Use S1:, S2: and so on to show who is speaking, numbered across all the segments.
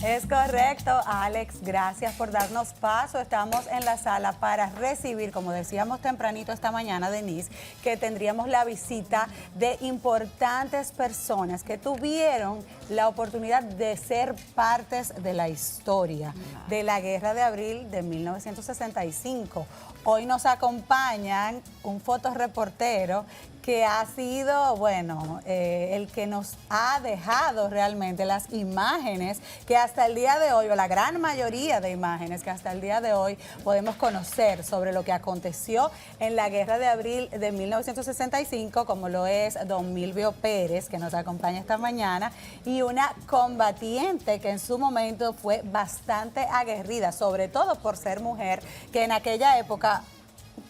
S1: Es correcto, Alex, gracias por darnos paso. Estamos en la sala para recibir, como decíamos tempranito esta mañana, Denise, que tendríamos la visita de importantes personas que tuvieron la oportunidad de ser partes de la historia de la Guerra de Abril de 1965. Hoy nos acompañan un fotoreportero que ha sido, bueno, el que nos ha dejado realmente las imágenes que hasta el día de hoy, o la gran mayoría de imágenes que hasta el día de hoy podemos conocer sobre lo que aconteció en la Guerra de Abril de 1965, como lo es don Milvio Pérez, que nos acompaña esta mañana, y una combatiente que en su momento fue bastante aguerrida, sobre todo por ser mujer, que en aquella época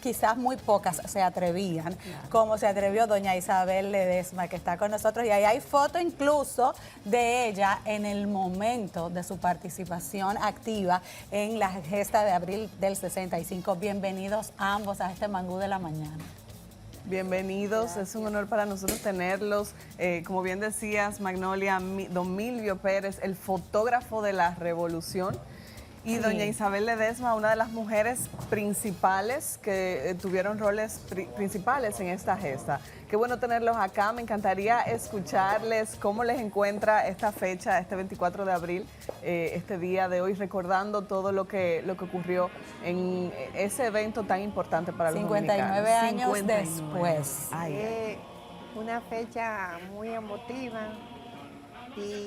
S1: quizás muy pocas se atrevían, como se atrevió doña Isabel Ledesma, que está con nosotros, y ahí hay foto incluso de ella en el momento de su participación activa en la gesta de abril del 65. Bienvenidos ambos a este Mangú de la Mañana.
S2: Bienvenidos, es un honor para nosotros tenerlos. Como bien decías, Magnolia, don Milvio Pérez, el fotógrafo de la revolución, y doña Isabel Ledesma, una de las mujeres principales que tuvieron roles principales en esta gesta. Qué bueno tenerlos acá, me encantaría escucharles cómo les encuentra esta fecha, este 24 de abril, este día de hoy, recordando todo lo que ocurrió en ese evento tan importante para los dominicanos.
S1: 59 años después.
S3: Una fecha muy emotiva y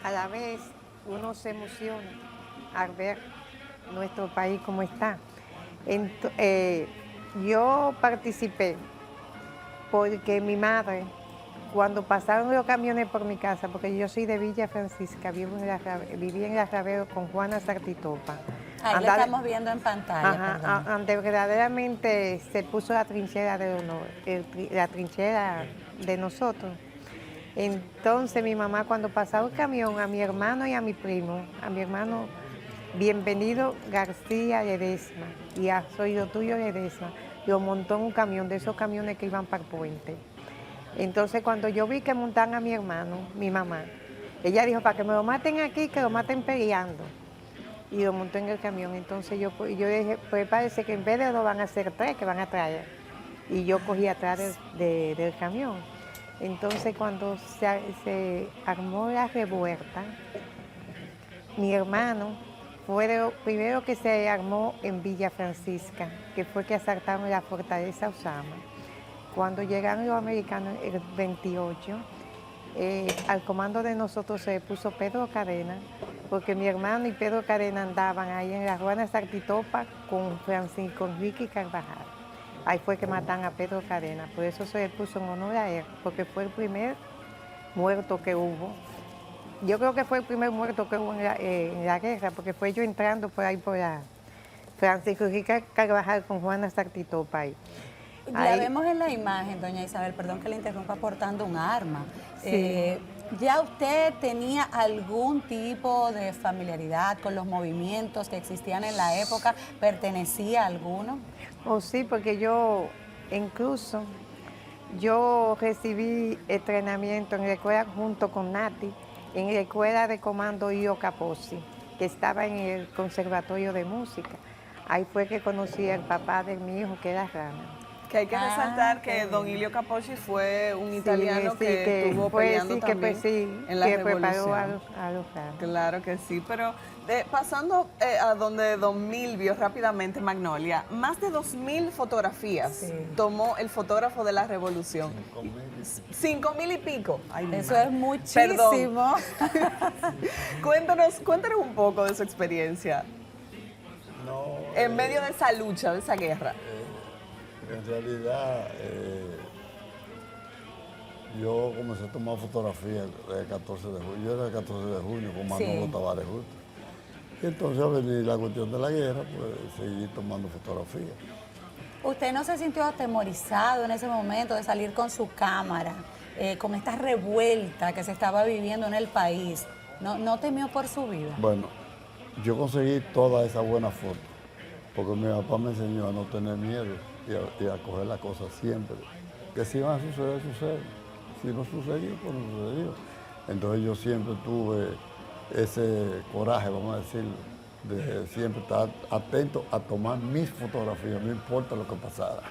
S3: a la vez uno se emociona al ver nuestro país como está. Yo participé porque mi madre, cuando pasaron los camiones por mi casa, porque yo soy de Villa Francisca, viví en la Ravero con Juana Sartitopa.
S1: Ahí la estamos viendo en pantalla.
S3: Donde verdaderamente se puso la trinchera de honor, la trinchera de nosotros. Entonces mi mamá, cuando pasaba el camión, a mi hermano y a mi primo, a mi hermano Bienvenido García Ledesma y a Soy lo tuyo Ledesma, lo montó en un camión, de esos camiones que iban para el puente. Entonces cuando yo vi que montaban a mi hermano, mi mamá, ella dijo, para que me lo maten aquí, que lo maten peleando. Y lo montó en el camión. Entonces yo dije, pues parece que en vez de dos van a ser tres que van a traer. Y yo cogí atrás del camión. Entonces cuando se armó la revuelta, mi hermano fue lo primero que se armó en Villa Francisca, que fue que asaltaron la fortaleza Osama. Cuando llegaron los americanos el 28, al comando de nosotros se puso Pedro Cadena, porque mi hermano y Pedro Cadena andaban ahí en la Juana Sartitopa con Ricky Carvajal. Ahí fue que mataron a Pedro Cadena, por eso se le puso en honor a él, porque fue el primer muerto que hubo. Yo creo que fue el primer muerto que hubo en la guerra, porque fue yo entrando por ahí por la Francisco Rica Carvajal con Juana Sartitopa ahí.
S1: La vemos en la imagen, doña Isabel, perdón que le interrumpa, portando un arma.
S3: Sí.
S1: ¿Ya usted tenía algún tipo de familiaridad con los movimientos que existían en la época? ¿Pertenecía a alguno?
S3: Oh, sí, porque yo yo recibí entrenamiento en la escuela junto con Nati, en la escuela de comando Io Capozzi, que estaba en el Conservatorio de Música. Ahí fue que conocí al papá de mi hijo, que era Rana.
S2: Que hay que resaltar que don Ilio Capozzi fue un italiano que estuvo peleando también en la revolución.
S3: Preparó a los Rana.
S2: Claro que sí, pero pasando a donde don Milvio rápidamente, Magnolia, más de 2.000 fotografías tomó el fotógrafo de la revolución. 5.000 y pico. Ay,
S1: eso es muchísimo.
S2: Cuéntanos un poco de su experiencia en medio de esa lucha, de esa guerra.
S4: En realidad, yo comencé a tomar fotografías el 14 de junio. Yo era el 14 de junio con Manolo Tavares justo. Y entonces al venir la cuestión de la guerra, pues seguí tomando fotografías.
S1: ¿Usted no se sintió atemorizado en ese momento de salir con su cámara, con esta revuelta que se estaba viviendo en el país? ¿No temió por su vida?
S4: Bueno, yo conseguí todas esas buenas fotos, porque mi papá me enseñó a no tener miedo y a coger las cosas siempre. Que si van a suceder, suceden. Si no sucedió, pues no sucedió. Entonces yo siempre tuve ese coraje, vamos a decirlo, de siempre estar atento a tomar mis fotografías, no importa lo que pasara.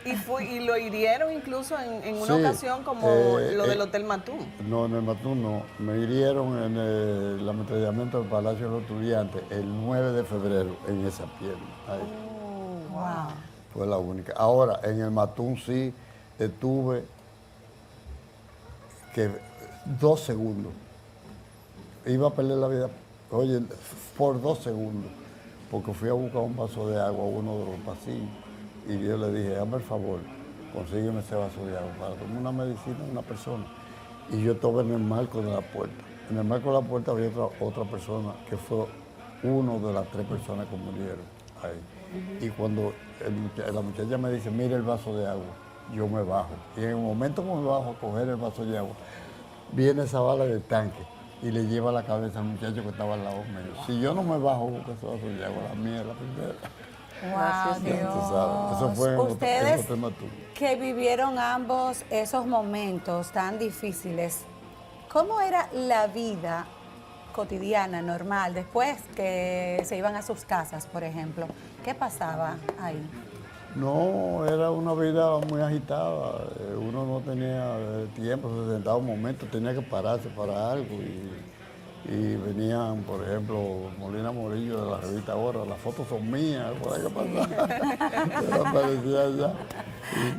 S2: Y lo hirieron incluso en una
S4: Sí,
S2: ocasión como lo del Hotel Matún.
S4: No, en el Matún no. Me hirieron en el ametrallamiento del Palacio de los Estudiantes el 9 de febrero en esa pierna. Ahí.
S1: Wow.
S4: Fue la única. Ahora, en el Matún sí estuve que 2 segundos. Iba a perder la vida, oye, por 2 segundos, porque fui a buscar un vaso de agua a uno de los pasillos y yo le dije, hazme el favor, consígueme ese vaso de agua para tomar una medicina a una persona. Y yo estaba en el marco de la puerta. En el marco de la puerta había otra persona que fue uno de las 3 personas que murieron ahí. Y cuando la muchacha me dice, mire el vaso de agua, yo me bajo. Y en el momento que me bajo a coger el vaso de agua, viene esa bala del tanque y le lleva la cabeza al muchacho que estaba al lado mío. Si yo no me bajo con ese vaso de agua, la mía es la primera.
S1: Wow, Dios.
S4: Tú sabes, eso fue en
S1: Ustedes
S4: Hotel Matún.
S1: que vivieron ambos esos momentos tan difíciles, ¿cómo era la vida cotidiana, normal, después que se iban a sus casas, por ejemplo? ¿Qué pasaba ahí?
S4: No, era una vida muy agitada. Uno no tenía tiempo, se sentaba un momento, tenía que pararse para algo. Y venían, por ejemplo, Molina Morillo de la revista Ahora, las fotos son mías, por ahí que pasaba. Yo aparecía allá.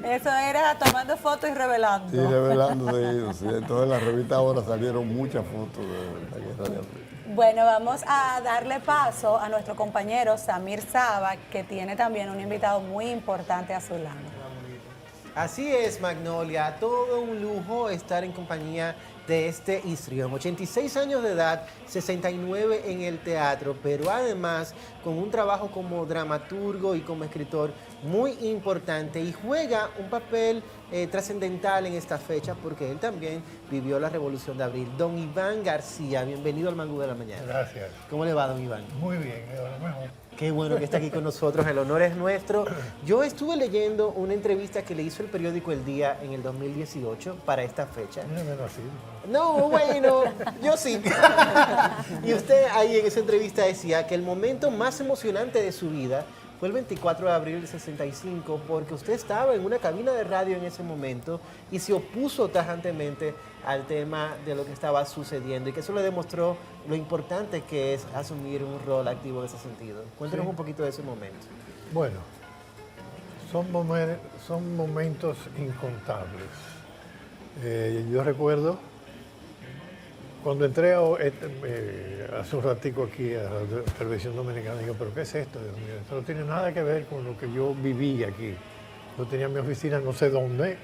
S1: Eso era tomando fotos y revelando.
S4: Y revelándose. Sí. Entonces en la revista Ahora salieron muchas fotos de la guerra de abril.
S1: Bueno, vamos a darle paso a nuestro compañero Samir Saba, que tiene también un invitado muy importante a su lado.
S5: Así es, Magnolia, todo un lujo estar en compañía de este histrión. 86 años de edad, 69 en el teatro, pero además con un trabajo como dramaturgo y como escritor muy importante y juega un papel trascendental en esta fecha porque él también vivió la Revolución de Abril. Don Iván García, bienvenido al Mangú de la Mañana.
S6: Gracias.
S5: ¿Cómo le va, don Iván?
S6: Muy bien, a lo mejor.
S5: Qué bueno que está aquí con nosotros, el honor es nuestro. Yo estuve leyendo una entrevista que le hizo el periódico El Día en el 2018 para esta fecha.
S6: No me nací.
S5: No, bueno, yo sí. Y usted ahí en esa entrevista decía que el momento más emocionante de su vida fue el 24 de abril del 65 porque usted estaba en una cabina de radio en ese momento y se opuso tajantemente al tema de lo que estaba sucediendo y que eso le demostró lo importante que es asumir un rol activo en ese sentido. Cuéntenos un poquito de ese momento.
S6: Bueno, son momentos incontables. Yo recuerdo cuando entré hace un ratico aquí a la televisión dominicana, digo, ¿pero qué es esto, Dios mío? Esto no tiene nada que ver con lo que yo viví aquí. Yo tenía mi oficina no sé dónde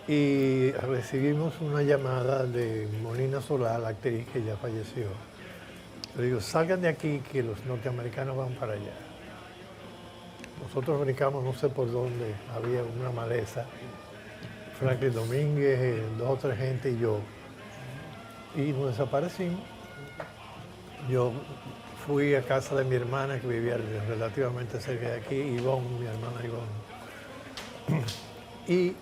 S6: y recibimos una llamada de Molina Solá, la actriz que ya falleció. Le digo, salgan de aquí que los norteamericanos van para allá. Nosotros brincamos no sé por dónde, había una maleza. Franklin Domínguez, 2 o 3 gente y yo. Y nos desaparecimos. Yo fui a casa de mi hermana que vivía relativamente cerca de aquí, Ivonne, mi hermana Ivonne. Y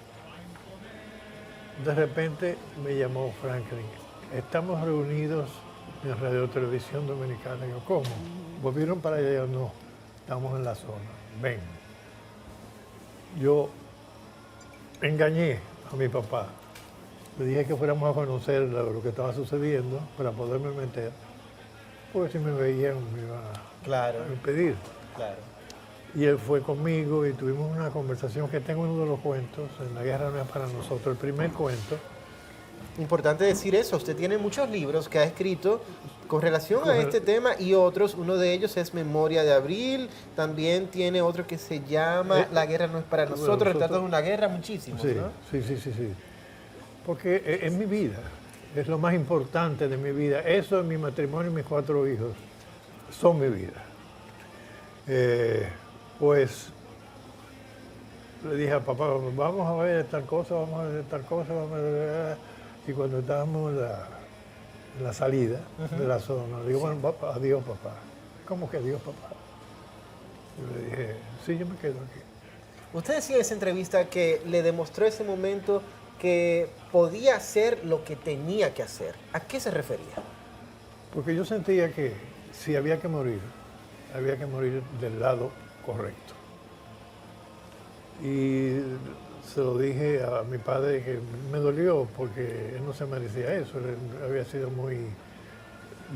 S6: de repente me llamó Franklin. Estamos reunidos en Radio Televisión Dominicana. Yo, ¿cómo? ¿Volvieron para allá? Yo, no, estamos en la zona. Ven. Yo engañé a mi papá. Le dije que fuéramos a conocer lo que estaba sucediendo para poderme meter, porque si me veían me iban a impedir.
S5: Claro.
S6: Y él fue conmigo y tuvimos una conversación que tengo en uno de los cuentos, En la guerra no es para nosotros, el primer cuento.
S5: Importante decir eso, usted tiene muchos libros que ha escrito con relación a este tema y otros, uno de ellos es Memoria de Abril, también tiene otro que se llama La guerra no es para nosotros, retratos de una guerra, muchísimos,
S6: Sí,
S5: ¿no?
S6: sí. Porque es mi vida, es lo más importante de mi vida. Eso es mi matrimonio y mis 4 hijos, son mi vida. Pues le dije a papá, vamos a ver tal cosa, vamos a ver tal cosa, vamos a ver... Y cuando estábamos en la salida de la zona, le digo, bueno, adiós papá. ¿Cómo que adiós papá? Yo le dije, sí, yo me quedo aquí.
S5: Usted decía en esa entrevista que le demostró ese momento que podía hacer lo que tenía que hacer. ¿A qué se refería?
S6: porque yo sentía que si había que morir del lado correcto. Y se lo dije a mi padre, que me dolió porque él no se merecía eso, él había sido muy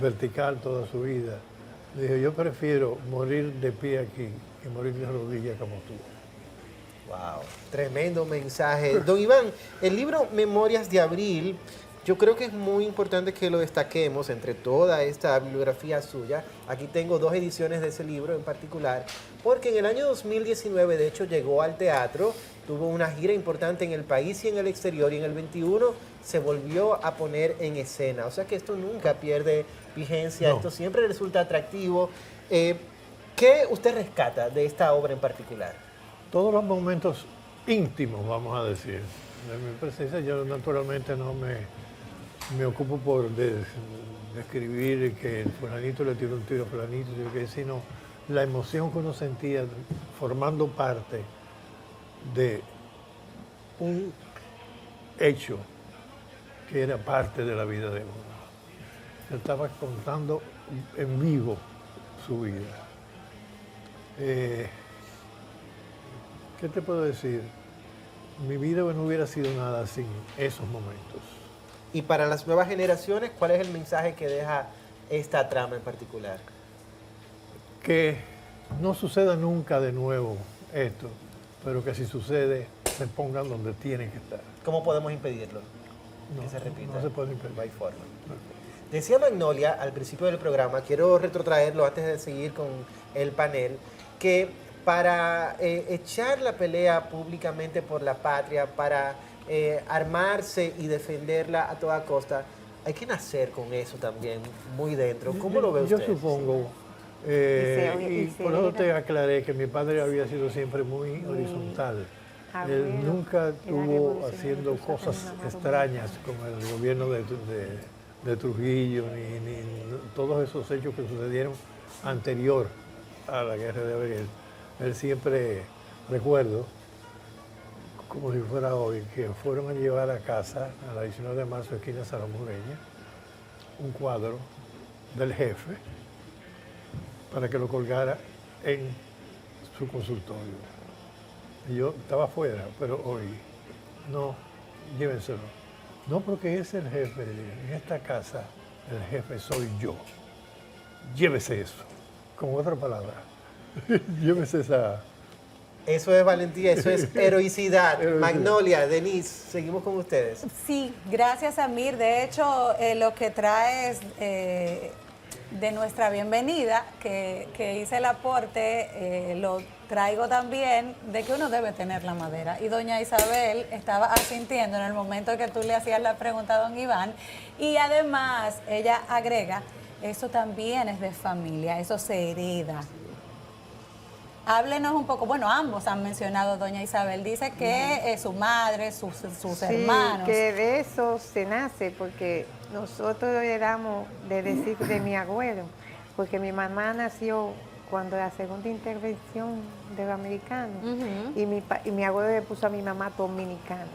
S6: vertical toda su vida. Le dije, yo prefiero morir de pie aquí que morir de rodillas como tú.
S5: Wow, tremendo mensaje. Don Iván, el libro Memorias de Abril, yo creo que es muy importante que lo destaquemos entre toda esta bibliografía suya. Aquí tengo 2 ediciones de ese libro en particular, porque en el año 2019, de hecho, llegó al teatro, tuvo una gira importante en el país y en el exterior, y en el 21 se volvió a poner en escena. O sea que esto nunca pierde vigencia,
S6: No.
S5: esto siempre resulta atractivo. ¿Qué usted rescata de esta obra en particular?
S6: Todos los momentos íntimos, vamos a decir, de mi presencia, yo naturalmente no me ocupo por describir que el fulanito le tiró un tiro a fulanito, sino la emoción que uno sentía formando parte de un hecho que era parte de la vida de uno. Él estaba contando en vivo su vida. ¿Qué te puedo decir? Mi vida no hubiera sido nada sin esos momentos.
S5: Y para las nuevas generaciones, ¿cuál es el mensaje que deja esta trama en particular?
S6: Que no suceda nunca de nuevo esto, pero que si sucede, se pongan donde tienen que estar.
S5: ¿Cómo podemos impedirlo?
S6: No,
S5: Que se repita.
S6: no se puede impedir.
S5: No hay forma. Decía Magnolia al principio del programa, quiero retrotraerlo antes de seguir con el panel, que para echar la pelea públicamente por la patria, para armarse y defenderla a toda costa, hay que nacer con eso también muy dentro. ¿Cómo lo ve usted?
S6: Yo supongo, y por eso te aclaré que mi padre había sido siempre muy horizontal.
S3: Abuelo,
S6: Él nunca
S3: la
S6: estuvo
S3: revolución
S6: haciendo
S3: me puso
S6: cosas
S3: con una
S6: extrañas como el gobierno de Trujillo, ni todos esos hechos que sucedieron anterior a la guerra de Abril. Él siempre, recuerdo, como si fuera hoy, que fueron a llevar a casa, a la 19 de marzo, esquina Salamureña, un cuadro del jefe para que lo colgara en su consultorio. Y yo estaba afuera, pero hoy, no, llévenselo. No, porque es el jefe, en esta casa el jefe soy yo. Llévese eso, con otra palabra. Llévese esa...
S5: Eso es valentía, eso es heroicidad. Magnolia, Denise, seguimos con ustedes.
S1: Sí, gracias, Amir. De hecho, lo que traes de nuestra bienvenida, que hice el aporte, lo traigo también de que uno debe tener la madera. Y doña Isabel estaba asintiendo en el momento que tú le hacías la pregunta a don Iván. Y además, ella agrega, eso también es de familia, eso se hereda. Háblenos un poco, bueno, ambos han mencionado, doña Isabel, dice que su madre, sus
S3: Sí,
S1: hermanos.
S3: que de eso se nace, porque nosotros heredamos de decir de mi abuelo, porque mi mamá nació cuando la segunda intervención de los americanos, y mi abuelo le puso a mi mamá dominicana.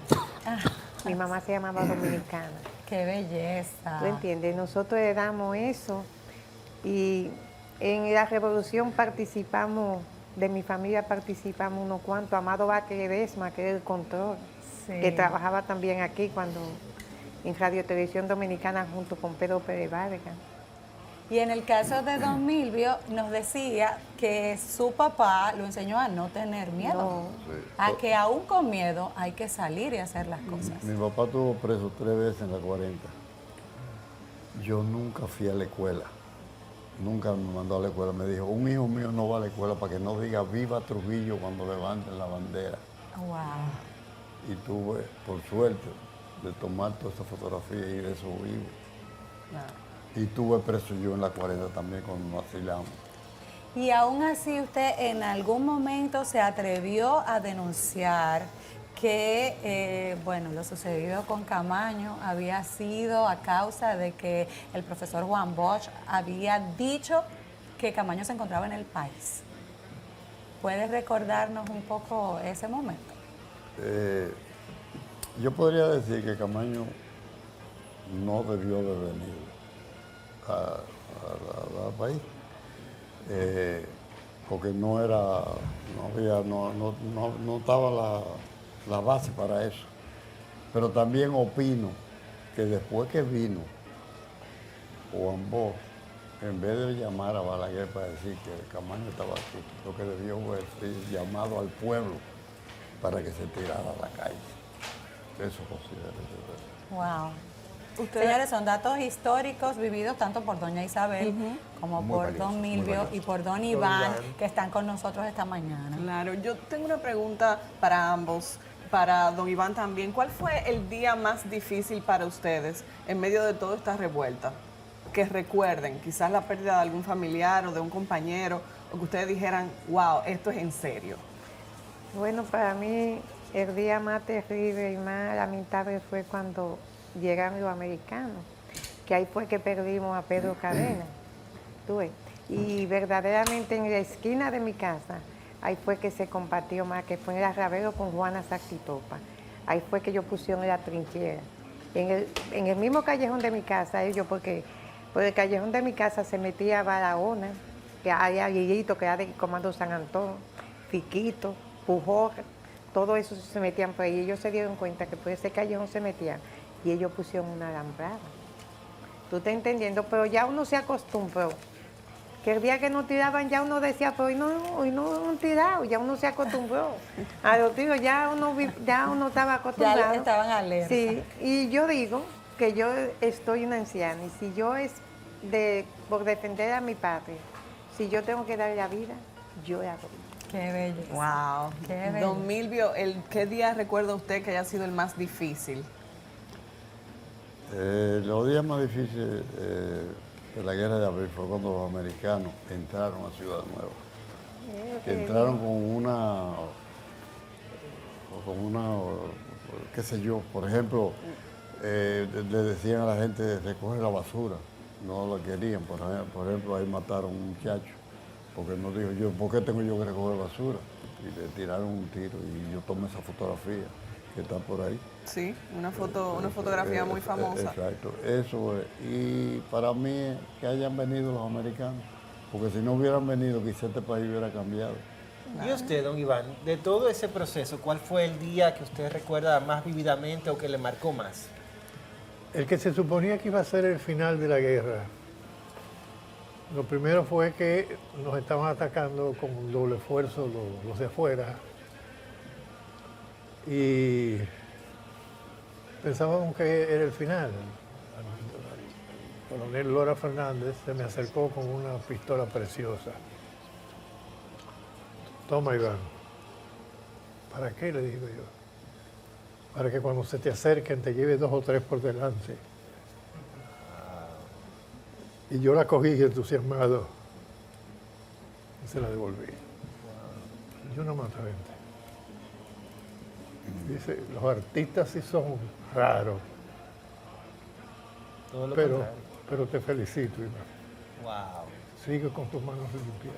S3: Mi mamá se llamaba Dominicana.
S1: ¡Qué belleza!
S3: ¿Tú entiendes? Nosotros heredamos eso, y en la revolución participamos, de mi familia participamos unos cuantos. Amado Vázquez Ledesma, que era el control,
S1: Sí.
S3: que trabajaba también aquí cuando en Radio Televisión Dominicana junto con Pedro Pérez Vargas.
S1: Y en el caso de don Milvio, nos decía que su papá lo enseñó a no tener miedo,
S3: No.
S1: a que aún con miedo hay que salir y hacer las cosas.
S4: Mi papá estuvo preso 3 veces en la 40. Yo nunca fui a la escuela. Nunca me mandó a la escuela. Me dijo, un hijo mío no va a la escuela para que no diga viva Trujillo cuando levanten la bandera.
S1: Wow.
S4: Y tuve, por suerte, de tomar toda esa fotografía y de eso vivo. Y tuve preso yo en la 40 también cuando nos asilamos.
S1: Y aún así usted en algún momento se atrevió a denunciar que, bueno, lo sucedido con Camaño había sido a causa de que el profesor Juan Bosch había dicho que Camaño se encontraba en el país. ¿Puedes recordarnos un poco ese momento?
S4: Yo podría decir que Camaño no debió de venir al país. Porque no estaba la base para eso. Pero también opino que después que vino Juan Bosch, en vez de llamar a Balaguer para decir que Camaño estaba aquí, lo que debió fue ser llamado al pueblo para que se tirara a la calle. Eso considero yo.
S1: Wow. Señores, son datos históricos vividos tanto por doña Isabel como
S7: Muy
S1: por
S7: valiosos,
S1: don
S7: muy
S1: Milvio
S7: valiosos.
S1: y por don Iván, que están con nosotros esta mañana.
S2: Claro, yo tengo una pregunta para ambos, para don Iván también. ¿Cuál fue el día más difícil para ustedes en medio de toda esta revuelta? Que recuerden, quizás la pérdida de algún familiar o de un compañero, o que ustedes dijeran, wow, esto es en serio.
S3: Bueno, para mí el día más terrible y más lamentable fue cuando llegaron los americanos, que ahí fue que perdimos a Pedro Cadena. ¿Tú ves? Y verdaderamente en la esquina de mi casa, ahí fue que se compartió más, que fue en el Arravero con Juana Sactitopa. Ahí fue que ellos pusieron la trinchera. En el mismo callejón de mi casa, ellos, porque por el callejón de mi casa se metía Barahona, que hay Aguilito, que era del Comando San Antón, Fiquito, Pujol, todo eso se metían por ahí. Y ellos se dieron cuenta que por ese callejón se metían y ellos pusieron una alambrada. ¿Tú estás entendiendo? Pero ya uno se acostumbró. Que el día que nos tiraban ya uno decía, pero hoy no han tirado, ya uno se acostumbró. A los tiros ya uno estaba acostumbrado.
S1: Ya estaban alerta.
S3: Sí, y yo digo que yo estoy una anciana y si yo por defender a mi patria, si yo tengo que dar la vida, yo la doy.
S1: Qué bello.
S2: Wow.
S1: Qué bello.
S2: Don Milvio, ¿qué día recuerda usted que haya sido el más difícil?
S4: Los días más difíciles de la guerra de abril fue cuando los americanos entraron a Ciudad Nueva. Que entraron con una, qué sé yo, por ejemplo, le decían a la gente recoge la basura, no la querían, por ejemplo, ahí mataron a un muchacho, porque no dijo yo, ¿por qué tengo yo que recoger basura? Y le tiraron un tiro y yo tomé esa fotografía que está por ahí.
S2: Sí, una fotografía muy famosa.
S4: Exacto, eso es. Y para mí es que hayan venido los americanos, porque si no hubieran venido quizá este país hubiera cambiado.
S5: Y usted, don Iván, de todo ese proceso, ¿cuál fue el día que usted recuerda más vívidamente o que le marcó más?
S6: El que se suponía que iba a ser el final de la guerra. Lo primero fue que nos estaban atacando con un doble esfuerzo los de afuera. Y pensábamos que era el final. El coronel Lora Fernández se me acercó con una pistola preciosa. Toma, Iván. ¿Para qué? Le digo yo. Para que cuando se te acerquen te lleve 2 o 3 por delante. Y yo la cogí entusiasmado y se la devolví. Yo no mato gente. Dice, los artistas sí son raros,
S5: Todo lo
S6: pero
S5: contrario.
S6: te felicito, Iván.
S5: Wow,
S6: Sigue con tus manos limpias.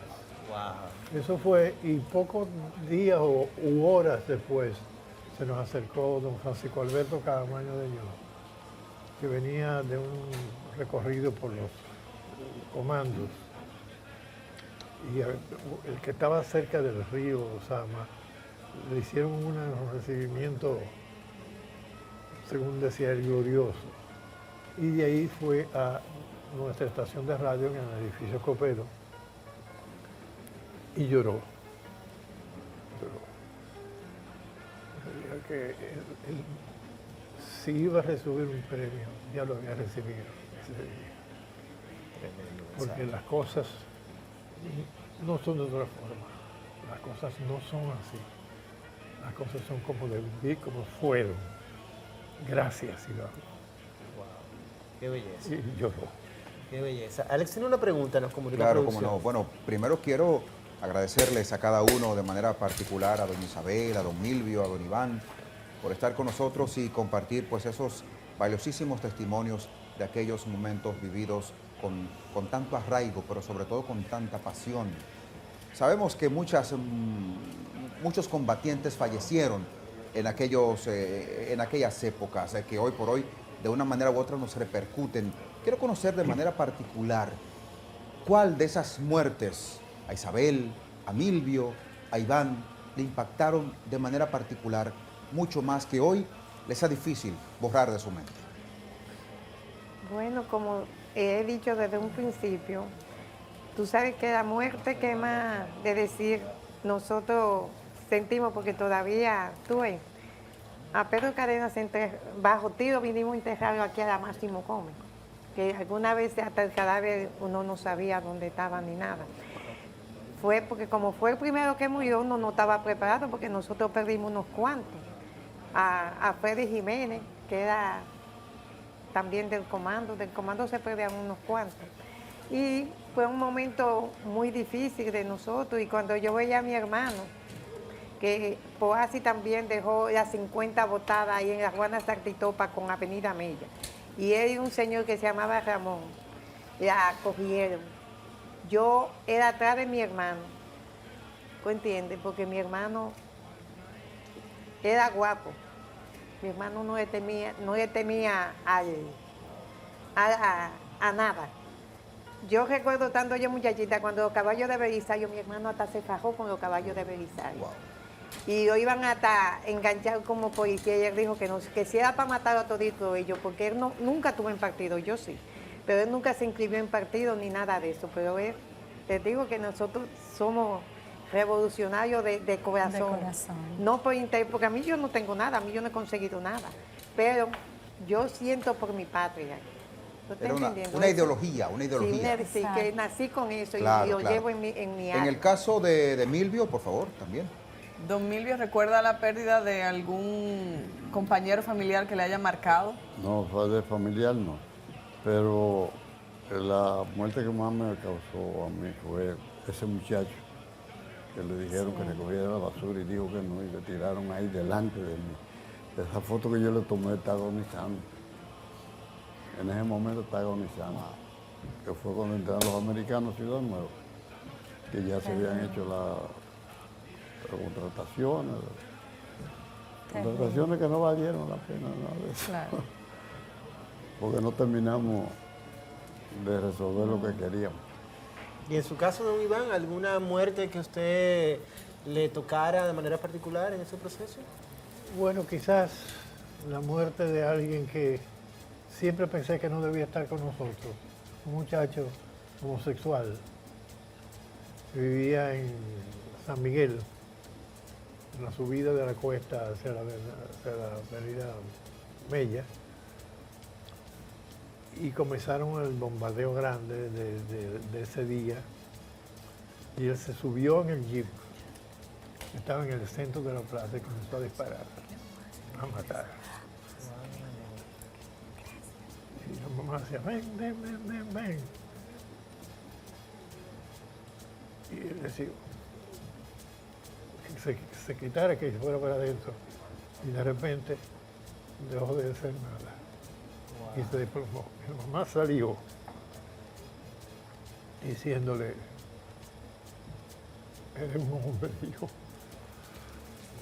S5: wow.
S6: Eso fue, y pocos días u horas después se nos acercó don Francisco Alberto Camaño de Ño, que venía de un recorrido por los comandos. Y el que estaba cerca del río Osama, le hicieron un recibimiento, según decía él, glorioso. Y de ahí fue a nuestra estación de radio en el edificio Copero y lloró. Decía que él, si iba a recibir un premio, ya lo había recibido ese día. Porque las cosas no son de otra forma. Las cosas no son así. Las cosas son como como fueron. Gracias, Iván.
S5: Qué belleza,
S6: Y lloró.
S5: qué belleza. Alex tiene una pregunta, nos comunicó
S7: Claro,
S5: producción.
S7: cómo no. Bueno, primero quiero agradecerles a cada uno de manera particular, a doña Isabel, a don Milvio, a don Iván, por estar con nosotros y compartir pues esos valiosísimos testimonios de aquellos momentos vividos con tanto arraigo, pero sobre todo con tanta pasión. Sabemos que muchos combatientes fallecieron en aquellas épocas, que hoy por hoy de una manera u otra nos repercuten quiero conocer de manera particular cuál de esas muertes a Isabel, a Milvio, a Iván, le impactaron de manera particular mucho más que hoy les sea difícil borrar de su mente.
S3: Bueno, como he dicho desde un principio, tú sabes que la muerte que más de decir nosotros sentimos, porque todavía, tú ves, a Pedro Cadena bajo tiro vinimos a enterrarlo aquí a la Máximo Gómez, que alguna vez hasta el cadáver uno no sabía dónde estaba ni nada. Fue porque como fue el primero que murió, uno no estaba preparado porque nosotros perdimos unos cuantos. A Freddy Jiménez, que era también del comando se perdían unos cuantos. Y fue un momento muy difícil de nosotros, y cuando yo veía a mi hermano, que Poasi también dejó las 50 botadas ahí en la Juana Sartitopa con Avenida Mella, y él y un señor que se llamaba Ramón, la cogieron. Yo era atrás de mi hermano, ¿tú entiendes? Porque mi hermano era guapo. Mi hermano no le temía a nada. Yo recuerdo estando yo muchachita, cuando los caballos de Belisario, mi hermano hasta se fajó con los caballos de Belisario. Wow. Y lo iban hasta enganchar como policía, y él dijo que, no, que si era para matar a todito ellos, porque él nunca tuvo en partido, yo sí, pero él nunca se inscribió en partido ni nada de eso, pero él, te digo que nosotros somos revolucionarios de corazón. No por interés, porque a mí yo no tengo nada, a mí yo no he conseguido nada, pero yo siento por mi patria.
S7: Era una ideología, una ideología.
S3: Sí, que nací con eso,
S7: claro,
S3: y lo
S7: claro.
S3: llevo en mi alma.
S7: En el caso de Milvio, por favor, también.
S2: Don Milvio, ¿recuerda la pérdida de algún compañero familiar que le haya marcado?
S4: No, fue de familiar no, pero la muerte que más me causó a mí fue ese muchacho que le dijeron que recogiera la basura y dijo que no, y le tiraron ahí delante de mí. Esa foto que yo le tomé está agonizando. En ese momento está agonizando. Que fue cuando entraron los americanos a Ciudad Nueva, que ya se habían hecho las contrataciones que no valieron la pena nada de eso.
S2: Claro.
S4: Porque no terminamos de resolver lo que queríamos.
S5: Y en su caso, don Iván, ¿alguna muerte que a usted le tocara de manera particular en ese proceso?
S6: Bueno, quizás la muerte de alguien que siempre pensé que no debía estar con nosotros, un muchacho homosexual, que vivía en San Miguel, en la subida de la cuesta hacia la avenida Mella, y comenzaron el bombardeo grande de ese día, y él se subió en el jeep, estaba en el centro de la plaza, y comenzó a disparar, a matar. Y la mamá decía, ven. Y él decía, que se quitara, que se fuera para adentro. Y de repente dejó de hacer nada. Wow. Y se desplomó. Mi mamá salió diciéndole, eres un hombre, hijo.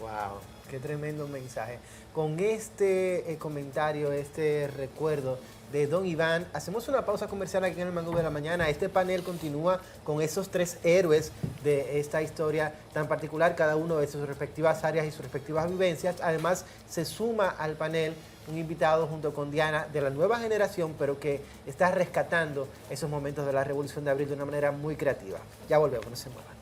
S5: Wow, qué tremendo mensaje. Con este comentario, este recuerdo de don Iván, hacemos una pausa comercial aquí en el Mangú de la Mañana. Este panel continúa con esos tres héroes de esta historia tan particular, cada uno de sus respectivas áreas y sus respectivas vivencias. Además, se suma al panel un invitado junto con Diana de la nueva generación, pero que está rescatando esos momentos de la Revolución de Abril de una manera muy creativa. Ya volvemos, no se muevan.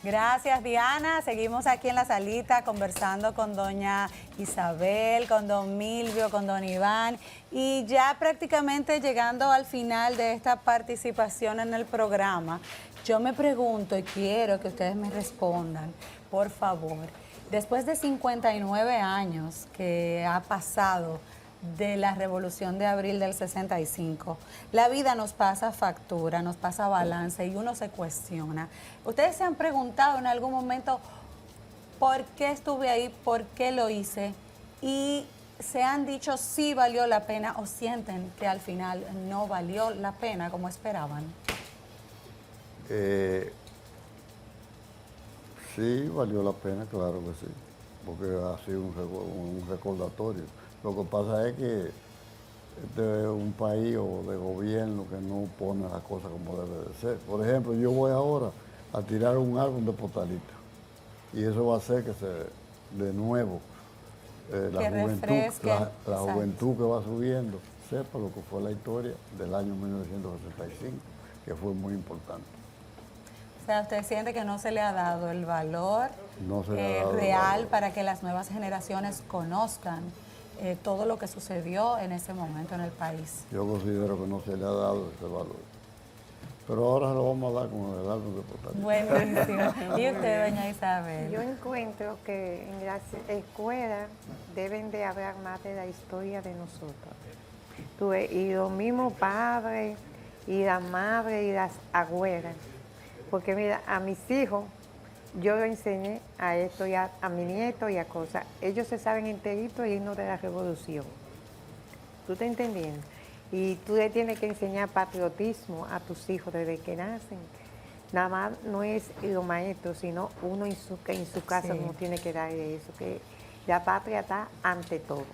S1: Gracias, Diana. Seguimos aquí en la salita conversando con doña Isabel, con don Milvio, con don Iván, y ya prácticamente llegando al final de esta participación en el programa, yo me pregunto y quiero que ustedes me respondan, por favor, después de 59 años que ha pasado de la Revolución de Abril del 65. La vida nos pasa factura, nos pasa balance y uno se cuestiona. ¿Ustedes se han preguntado en algún momento por qué estuve ahí, por qué lo hice? Y ¿se han dicho si valió la pena o sienten que al final no valió la pena como esperaban?
S4: Sí, valió la pena, claro que sí, porque ha sido un recordatorio. Lo que pasa es que este es un país o de gobierno que no pone las cosas como debe de ser. Por ejemplo, yo voy ahora a tirar un álbum de Postalita y eso va a hacer que de nuevo
S1: Que refresque.
S4: la juventud que va subiendo sepa lo que fue la historia del año 1965, que fue muy importante.
S1: O sea, ¿usted siente que no se le ha dado el valor
S4: No se le ha dado el
S1: real
S4: valor.
S1: para que las nuevas generaciones conozcan todo lo que sucedió en ese momento en el país?
S4: Yo considero que no se le ha dado ese valor. Pero ahora lo vamos a dar con el álbum de Postalita.
S1: Buenísimo. ¿Y usted, doña Isabel?
S3: Yo encuentro que en las escuelas deben de hablar más de la historia de nosotros. Y los mismos padres, y las madres, y las abuelas. Porque mira, a mis hijos, yo lo enseñé a esto y a mi nieto y a cosas. Ellos se saben enterito el himno de la revolución. ¿Tú estás entendiendo? Y tú le tienes que enseñar patriotismo a tus hijos desde que nacen. Nada más no es los maestros, sino uno en su casa
S1: Sí.
S3: uno tiene que darle eso, que la patria está ante todo.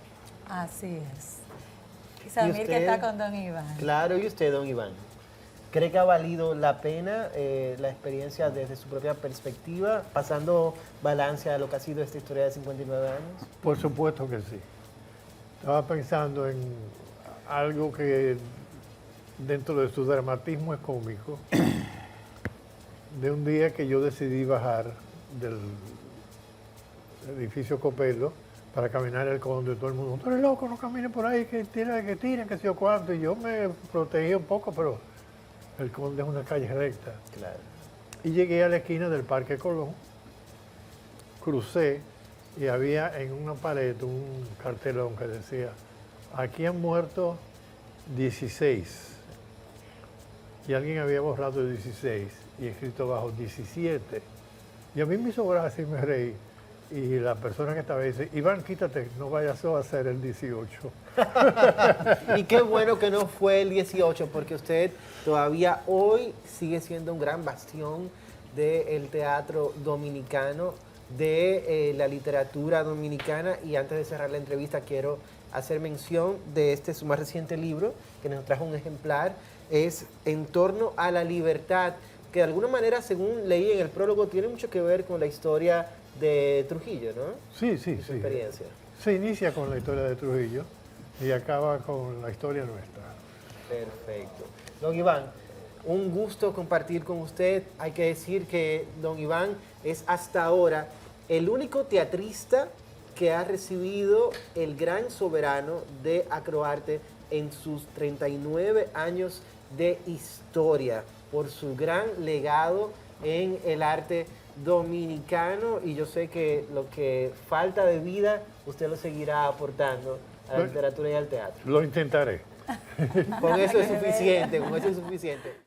S1: Así es. Samir, que
S5: usted?
S1: está con don Iván.
S5: Claro, ¿y usted, don Iván? ¿Cree que ha valido la pena la experiencia desde su propia perspectiva, pasando balance a lo que ha sido esta historia de 59 años?
S6: Por supuesto que sí. Estaba pensando en algo que dentro de su dramatismo es cómico, de un día que yo decidí bajar del edificio Copelo para caminar el Conde. Todo el mundo, tú eres loco, no camines por ahí, que tiren, que sé yo cuánto. Y yo me protegí un poco, pero el Conde es una calle recta.
S5: Claro.
S6: Y llegué a la esquina del Parque Colón, crucé y había en una pared un cartelón que decía, aquí han muerto 16. Y alguien había borrado 16 y escrito bajo 17. Y a mí me hizo gracia y me reí. Y la persona que estaba ahí dice, Iván, quítate, no vayas a hacer el 18.
S5: Y qué bueno que no fue el 18, porque usted todavía hoy sigue siendo un gran bastión del teatro dominicano, de la literatura dominicana. Y antes de cerrar la entrevista, quiero hacer mención de su más reciente libro, que nos trajo un ejemplar, es En torno a la libertad, que de alguna manera, según leí en el prólogo, tiene mucho que ver con la historia de Trujillo, ¿no?
S6: Sí,
S5: Su experiencia.
S6: Se inicia con la historia de Trujillo y acaba con la historia nuestra.
S5: Perfecto. Don Iván, un gusto compartir con usted. Hay que decir que don Iván es hasta ahora el único teatrista que ha recibido el Gran Soberano de Acroarte en sus 39 años de historia, por su gran legado en el arte dominicano, y yo sé que lo que falta de vida usted lo seguirá aportando a la literatura y al teatro.
S6: Lo intentaré.
S5: Con eso es suficiente, con eso es suficiente.